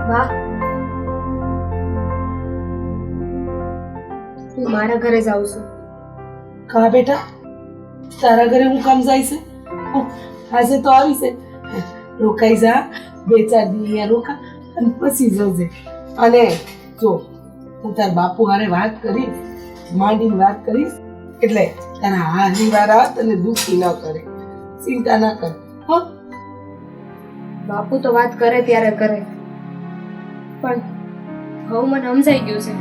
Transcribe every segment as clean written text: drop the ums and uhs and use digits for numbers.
વાહ, હું મારા ઘરે જાઉં છું. કા બેટા, તારા ઘરે હું કામ જાય છે? આજે તો આવી છે. રોકાઈ જા, 2-4 દી અહીંયા રોકા અને પછી જજે. અને જો હું તાર બાપુ હારે વાત કરીશ, માંડીને વાત કરીશ, એટલે તારા હારી વાળા તને દુખી ન કરે, ચિંતા ના કર. હો, બાપુ તો વાત કરે ત્યારે કરે, પણ હવે મને સમજાઈ ગયું છે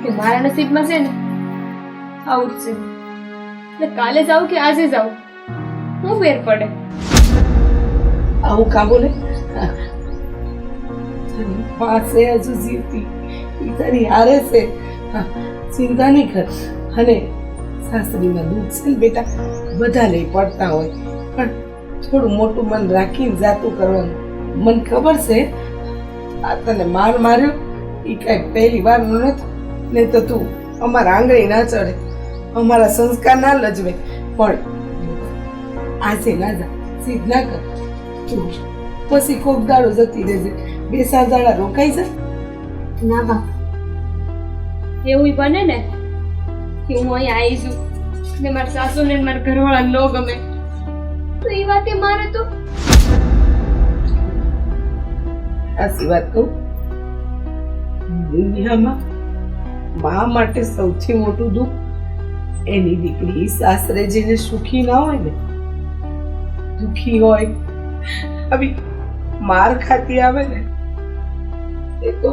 કે મારા નસીબમાં છે ને આવું જ છે. એટલે કાલે જાઉં કે આજે જાઉં, હું ફેર પડે? આવું કા બોલે? પાસે હજુ જીવતી ઈ તારી હારે છે. ચિંતા નહીં કર. અને સાસરીમાં દુઃખ છે ને બેટા, બધા લઈ પડતા હોય, પણ થોડું મોટું મન રાખીને જાતું કરવાનું. મને ખબર છે આ તને માર માર્યો એ કઈ પહેલી વાર નહોતો, નહીં તો તું અમારા આંગળી ના ચડે, અમારા સંસ્કાર ના લજવે. પણ આજે ના જા, સીધ ના કર. તું પછી કોક દાડો જતી રહેજે, 2-4 દાડા રોકાઈ જા. ના બા, એવું બને ને કે હું અહીં આવી છું ને મારા સાસુને ને મારા ઘરવાળા ન ગમે તો એ વાતે મારે તો સાચી વાત કહું, દુનિયામાં મા માટે સૌથી મોટું દુઃખ એની દીકરી સાસરે જઈને સુખી ના હોય ને, દુખી હોય, આવી માર ખાતી આવે ને, એ તો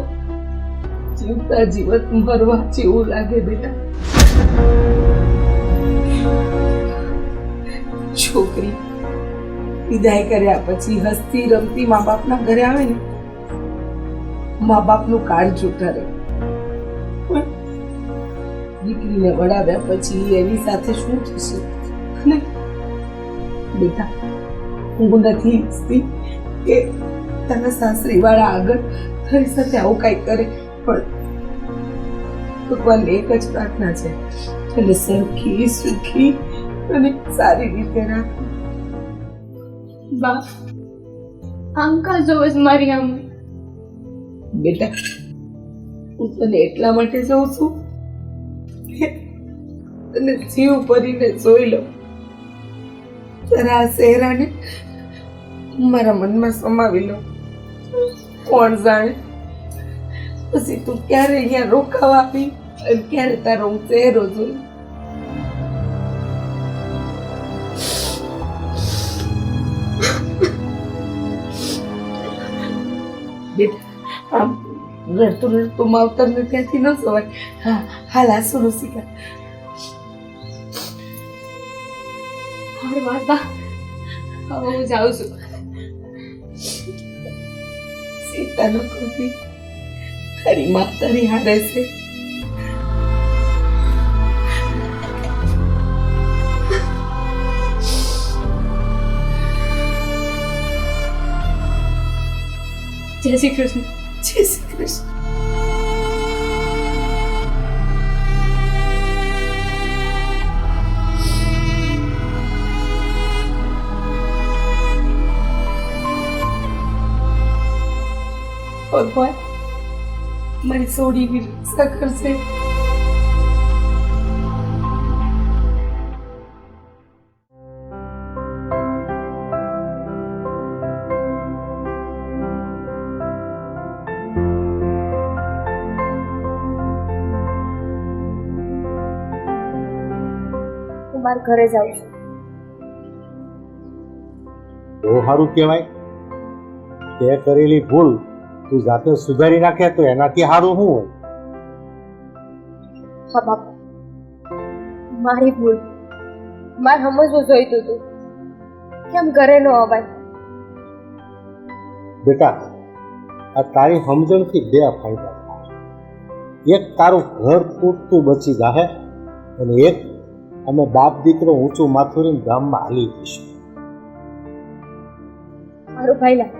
જીવતા જીવત મરવા જેવું લાગે બેટા. છોકરી વિદાય કર્યા પછી હસતી રમતી મા બાપના ઘરે આવે ને, મા બાપનું કાળ જુટારે. દીકરીને વડાવ્યા પછી એની સાથે શું થશે? અને બેટા, હું નથી ઈચ્છતી કે તારા સાસરી વાળા આગળ તારી સાથે આવું કઈ કરે, પણ ભગવાનને એક જ પ્રાર્થના છે, અને સરખી સુખી અને સારી રીતે રાખ. બા, અંકલ જોવે છે મારી આમ. બેટા, હું તને એટલા માટે જાઉં છું કે તને જીવ ભરીને જોઈ લઉં. તારા આ ચહેરાને મારા મનમાં સમાવી લઉં. કોણ જાણે પછી તું ક્યારે અહીંયા રોકાવા આવી અને ક્યારે તારો હું ચહેરો જોઈ. બેટા, આમ રડતું રડતું માવતરને ત્યાંથી ન સવાય. હા, હાલ આંસુનો શિકાર. હાર વાત બા, હવે હું જાઉં છું. સીતાનો કૃતિ તારી માં તારી હારે છે. જય શ્રી કૃષ્ણ. જય શ્રી કૃષ્ણ. ભગવાન મારી સોડીની રક્ષા કરશે. હું મારા ઘરે જાઉં છું. બહુ સારું કહેવાય. તે કરેલી ભૂલ તું જાતે સુધારી નાખે તો એનાથી સારું શું હોય? હા બાપા, મારી ભૂલ, મારે સમજવું જોઈતું હતું. કેમ ઘરે ન અવાય? બેટા, આ તારી સમજણથી 2 ફાયદા થાય. એક, તારું ઘર પૂરતું બચી જાહે, અને એક, અમે બાપ દીકરો ઊંચું માથુરીને ગામમાં હાલી જઈશું. મારું ભાઈલા,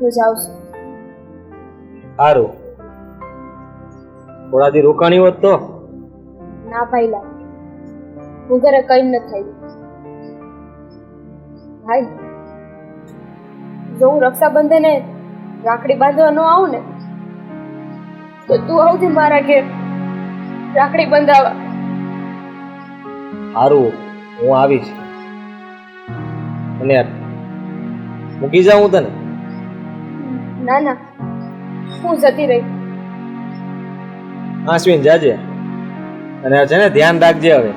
હું જાઉં છું. સારું, થોડા દી રોકાણી હોત તો? ના ભાઈલા, હું ઘરે કઈ ન થઈ. ભાઈ, જો હું રક્ષાબંધને રાખડી બાંધવા ન આવું ને તો તું આવતી મારા ઘેર રાખડી બંધાવા. સારું, હું આવીશ. અને મૂકી જાઉં હું તને? ના ના, હું જતી રહી. આશ્વિન જાજે, અને છે ને ધ્યાન રાખજે. હવે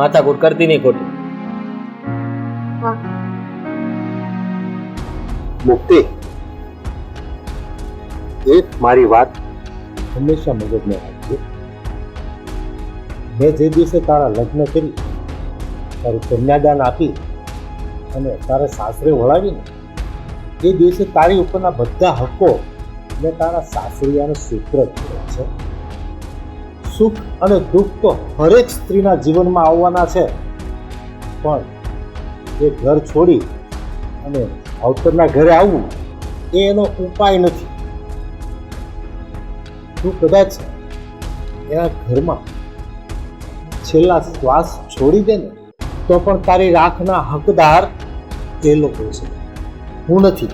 માથાકૂટ કરતી નહીં ખોટી. હા. મુક્તિ, એક મારી વાત હંમેશા મગજમાં રાખજે. મેં જે દિવસે તારા લગ્ન કરી, તારું કન્યાદાન આપી અને તારે સાસરે વળાવીને એ દિવસે તારી ઉપરના બધા હકો મેં તારા સાસરિયાને સૂત્ર કર્યા છે. સુખ અને દુઃખ તો હરેક સ્ત્રીના જીવનમાં આવવાના છે, પણ એ ઘર છોડી અને અવતરના ઘરે આવવું એ એનો ઉપાય નથી. તું કદાચ એના ઘરમાં છેલ્લા શ્વાસ છોડી દે ને તો પણ તારી રાખના હકદાર એ લોકો છે, હું નથી.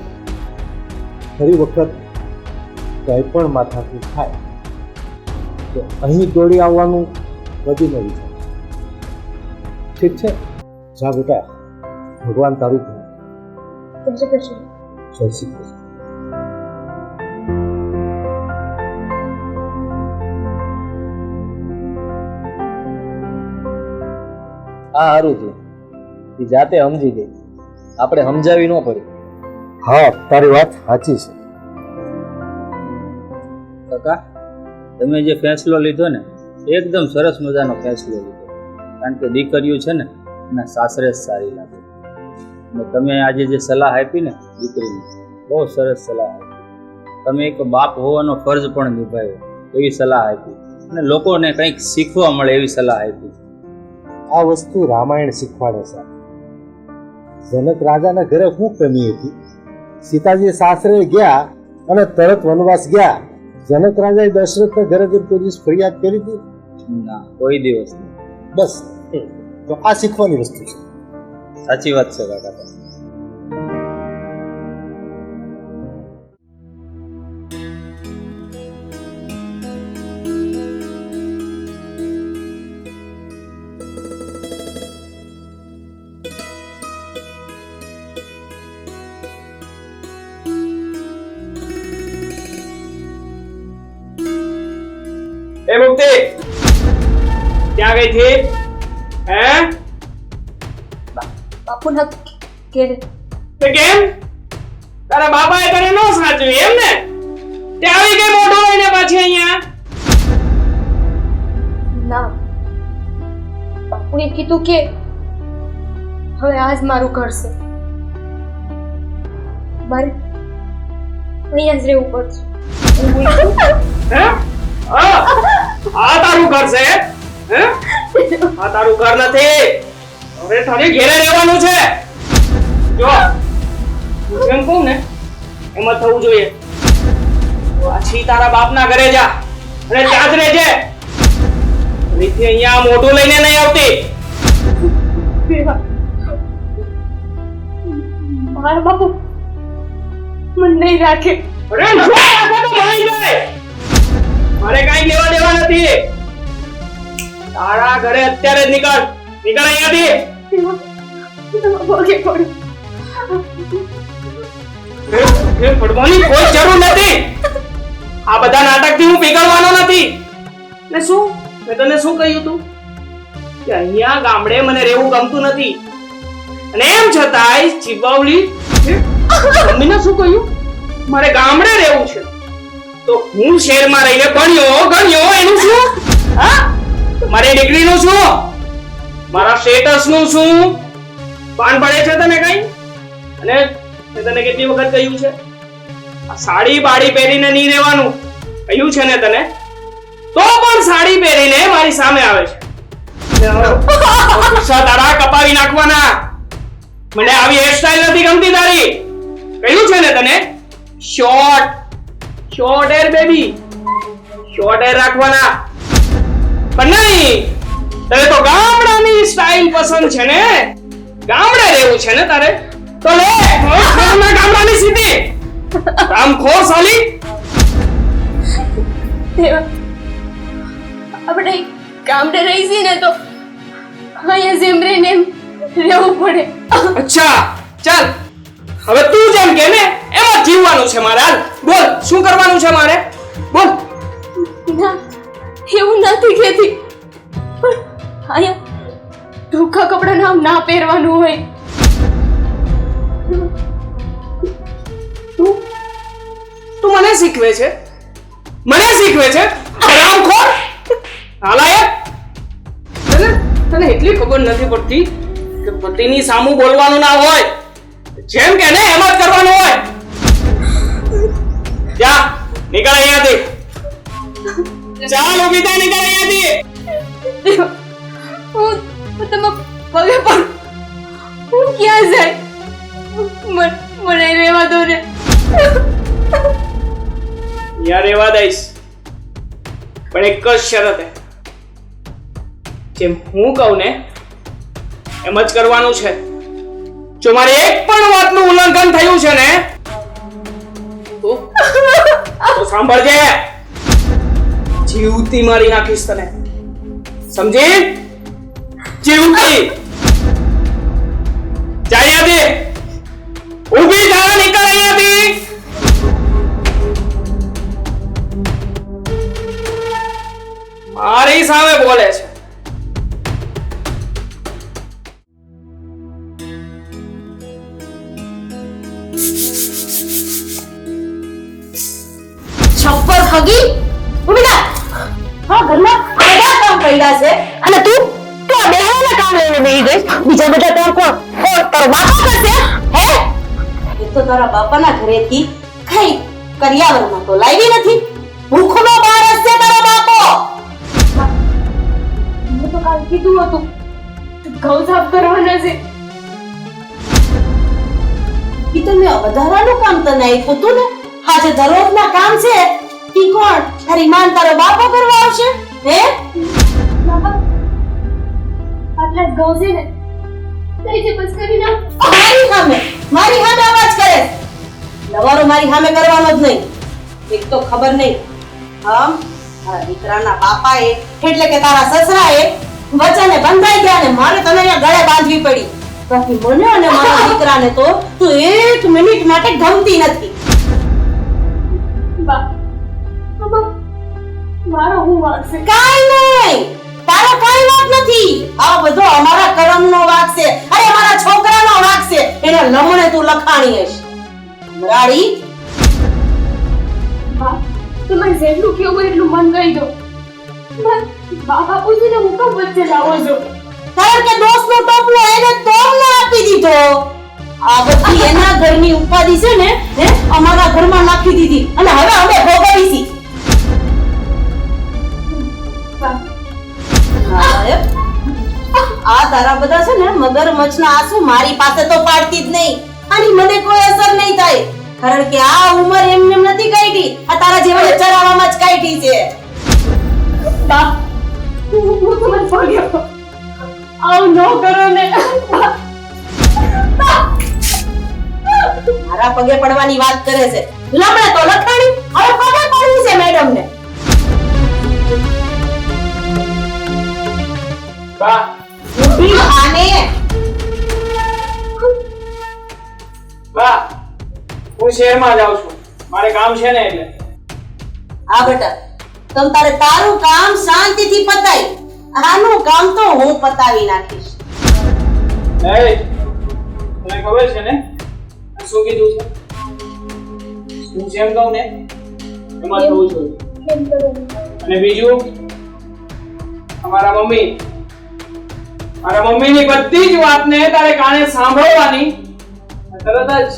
ફરી વખત કંઈ પણ માથાકૂટ થાય તો અહીં દોડી આવવાનું કદી ન વિચાર. ઠીક છે? જા બેટા, ભગવાન તારું ધ્યાન. જય શ્રી કૃષ્ણ. જય શ્રી કૃષ્ણ. આ સારું છે, એ જાતે સમજી ગઈ, આપણે સમજાવી ન પડી. હા, તારી વાત સાચી છે. કાકા, તમે જે ફેંસલો લીધો ને એકદમ સરસ મજાનો ફેંસલો લીધો, કારણ કે દીકરીઓ છે ને એના સાસરે જ સારી લાગે. અને તમે આજે જે સલાહ આપી ને દીકરીને, બહુ સરસ સલાહ આપી. તમે એક બાપ હોવાનો ફરજ પણ નિભાવ્યો એવી સલાહ આપી, અને લોકોને કંઈક શીખવા મળે એવી સલાહ આપી. આ વસ્તુ રામાયણ શીખવાડે છે. જનક રાજાના ઘરે શું કમી હતી? સીતાજી સાસરે ગયા અને તરત વનવાસ ગયા. જનક રાજાએ દશરથના ઘરે જઈને કોઈ દિવસ ફરિયાદ કરી હતી? ના, કોઈ દિવસ નહીં. બસ, તો આ શીખવાની વસ્તુ છે. સાચી વાત છે કાકા. ए मुक्ति क्या गई थी हैं? બાપુ ના ઘેર. તે કેમ તારા બાપાએ તને નો સાચવી એમ ને? તે આવી ગઈ મોઢું લઈને પાછી અહીંયા? ના, બાપુએ કીધું કે હવે આજ મારું ઘર છે, મારે અહીંયા જ રહેવું પડશે. હે? આ તારું ઘર છે? હે? આ તારું ઘર નથી. હવે તારે ઘેરે રહેવાનું છે. જો હું એમ કહું ને એમ જ થવું જોઈએ. પાછી તારા બાપના ઘરે જા અને ત્યાં જ રહેજે. ફરીથી અહીંયા મોઢું લઈને નહીં આવતી. મારા બાપુ મને નહીં રાખે. અરે જો રાખો તો મળી જાય. મારે કાંઈ લેવા દેવા નથી. તારા ઘરે અત્યારે જ નીકળ અહીંયાથી. પગે પડું. પડવાની કોઈ જરૂર નથી. આ બધા નાટકથી હું પીગળવાનો નથી. ને શું મેં તને શું કહ્યું તું કે અહીંયા ગામડે મને રહેવું ગમતું નથી, અને એમ છતાંય ચીબાવલી મમ્મીને શું કહ્યું મારે ગામડે રહેવું છે, તો હું શહેરમાં રહીને ગણ્યો એનું શું? હા, મારી દીકરીનું શું? મારા સ્ટેટસનું શું? પાન પડે છે તને કઈ? અને મેં તને કેટલી વખત કહ્યું છે આ સાડી બાડી પહેરીને નહીં રહેવાનું કહ્યું છે ને તને? તો પણ સાડી પહેરીને મારી સામે આવે છે. ગુસ્સા તારા કપાવી નાખવાના. મને આવી હેરસ્ટાઈલ નથી ગમતી તારી. કહ્યું છે ને તને? Short hair baby, short hair રાખવાના. પણ નહીં, તને તો ગામડાની સ્ટાઈલ પસંદ છે ને? ગામડે રહેવું છે ને તારે? તો લે ગામડાની સીધી કામખોર સાલી. દેવા આપણે ગામડે રહીશી ને તો અહીંયા જેમ રહીને એમ રહેવું પડે. અચ્છા ચાલ હવે તું જેમ કે ને એમ જ જીવવાનું છે મારે. હાલ બોલ શું કરવાનું છે મારે બોલ. ના એવું નથી કહેતી, પણ અહીંયા ટૂંકા કપડાં નામ ના પહેરવાનું હોય. તું તું મને શીખવે છે, મને શીખવે છે હરામખોર નાલાયક. તને તને એટલી ખબર નથી પડતી કે પતિની સામું બોલવાનું ના હોય, જેમ કે ને એમ જ કરવાનું હોય. જા નીકળ અહીંયાથી. ચાલ ઊભી થા, નીકળ અહીંયાથી. હું તમે પગે પણ હું ક્યાં જાય? મને રહેવા દો ને. યાર રહેવા દઈશ, પણ એક જ શરતે. જેમ હું કહું ને એમ જ કરવાનું છે. જો મારે એક પણ વાતનું ઉલ્લંઘન થયું છે ને તો સાંભળજે, જીવતી મારી નાખીશ તને. સમજી? જીવતી. જા અહીંયાથી. ઊભી થા, નીકળ અહીંયાથી. મારી સામે બોલે છે. છપ્પર ખગી ઉભી હા ઘરમાં બધા કામ પડ્યા છે અને તું તો આ બેહાના કામ લઈને બેહી ગઈ. બીજા બધા કામ કોણ તારો બાપો કરશે? હે એક તો તારા બાપાના ઘરેથી કઈ કરિયાવરમાં તો લાવી નથી. ભૂખનો માણસ છે તારો બાપો. મેં તો કાલ કીધું હતું ઘઉં સાફ કરવાના છે. ઈ તો મેં વધારાનું કામ તને આપ્યું હતું ને. આ જે દરરોજના કામ છે ઈ કોણ તારી માન તારો બાપો કરવા આવશે? હે આટલા જ ઘઉં છે ને તઈ જે બસ કરી નાખ. મારી સામે અવાજ કરે. લવારો મારી સામે કરવાનો જ નહીં. એક તો ખબર નહીં તારા દીકરાના બાપાએ એટલે કે તારા સસરાએ વચને બંધાઈ ગયા ને મારે તને અહીંયા ગળે બાંધવી પડી. બાકી મને અને મારા દીકરાને તો તું એક મિનિટ માટે ગમતી નથી. મારો હું વાંક છે? કાઈ નહીં, તારો કાઈ વાંક નથી. આ બધો અમારા કરમનો વાંક છે. અરે મારા છોકરાનો વાંક છે. એને લમણે તું લખાણી હશ રાડી. તમારે જેટલું કેવું હોય એટલું મન કહી દો. બાપુજીને હું કેમ વચ્ચે લાવો છો? કારણ કે દોસ્તનો ટોપલો એને તોમને આપી દીધો. આ બધી એના ઘરની ઉપાધિ છે ને હે અમારા ઘરમાં નાખી દીધી અને હવે અમે ભોગવી છી. આ તારા બધા છે ને મગરમચ્છના આંસુ મારી પાસે તો પાડતી જ નહીં. આની મને કોઈ અસર નહીં થાય. કારણ કે આ ઉંમર એમને નથી કાઢી. આ તારા જેવાને ચરાવવામાં જ કાઢી છે. બા હું તમને પગ્યો આવું ન કરો ને. મારા પગે પડવાની વાત કરે છે. લમણે તો લખાણી હવે પગે પડવું છે મેડમ ને. બા ઊભી થાને. બા હું શહેરમાં જાઉં છું, મારે કામ છે ને એટલે. આ બેટા તમ તારે તારું કામ શાંતિથી પતાય. આનું કામ તો હું પતાવી નાખીશ. એ તને ખબર છે ને શું કીધું છે? હું જેમ કહું ને એમ જ થવું જોઈએ. અને બીજું મારા મમ્મીની બધી જ વાતને તારે કાને સાંભળવાની, તરત જ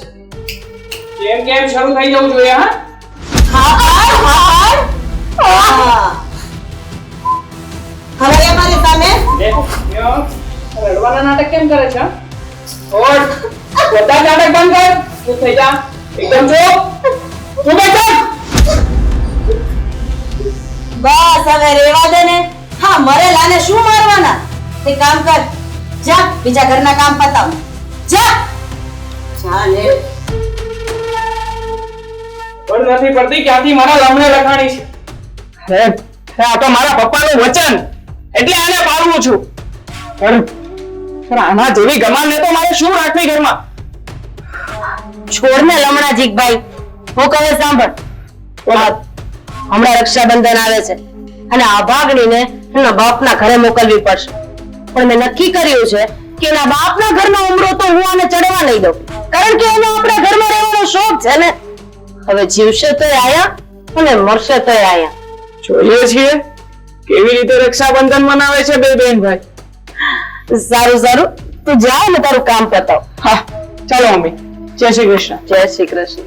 જેમ કેમ શરૂ થઈ જવું જોઈએ. હવે એ મારી સામે રડવાના નાટક કેમ કરે છે? ઓર બધા નાટક બંધ કર. ચૂપ થઈ જા, એકદમ ચૂપ. ચૂપ એકદમ. બસ હવે રેવા દે ને. હા મરેલાને શું મારવાના? તે કામ કર, જા બીજા ઘરના કામ પતાવ. જા જા ને. નથી પડતી ક્યાંથી મારા લમણે લખાણી છે. આ તો મારા પપ્પાનું વચન, એટલે આને પાળવું છું. પણ આના જેવી ગમાનને તો મારે શું રાખવી ઘરમાં? છોડ ને લમણા જીગભાઈ, હું કહે સાંભળ. હમણાં રક્ષાબંધન આવે છે અને આ ભાગણીને એના બાપના ઘરે મોકલવી પડશે. પણ મેં નક્કી કર્યું છે કે એના બાપના ઘરનો ઉમરો તો હું આને ચડવા નહીં દઉં, કારણ કે એને આપણા ઘરમાં રહેવાનો શોખ છે ને. હવે જીવશે તોય આયા અને મરશે તોય આયા. જોઈએ છીએ કેવી રીતે રક્ષાબંધન મનાવે છે બે બેન ભાઈ. સારું સારું, તું જા ને તારું કામ પતાવ. હા ચાલો મમ્મી, જય શ્રી કૃષ્ણ. જય શ્રી કૃષ્ણ.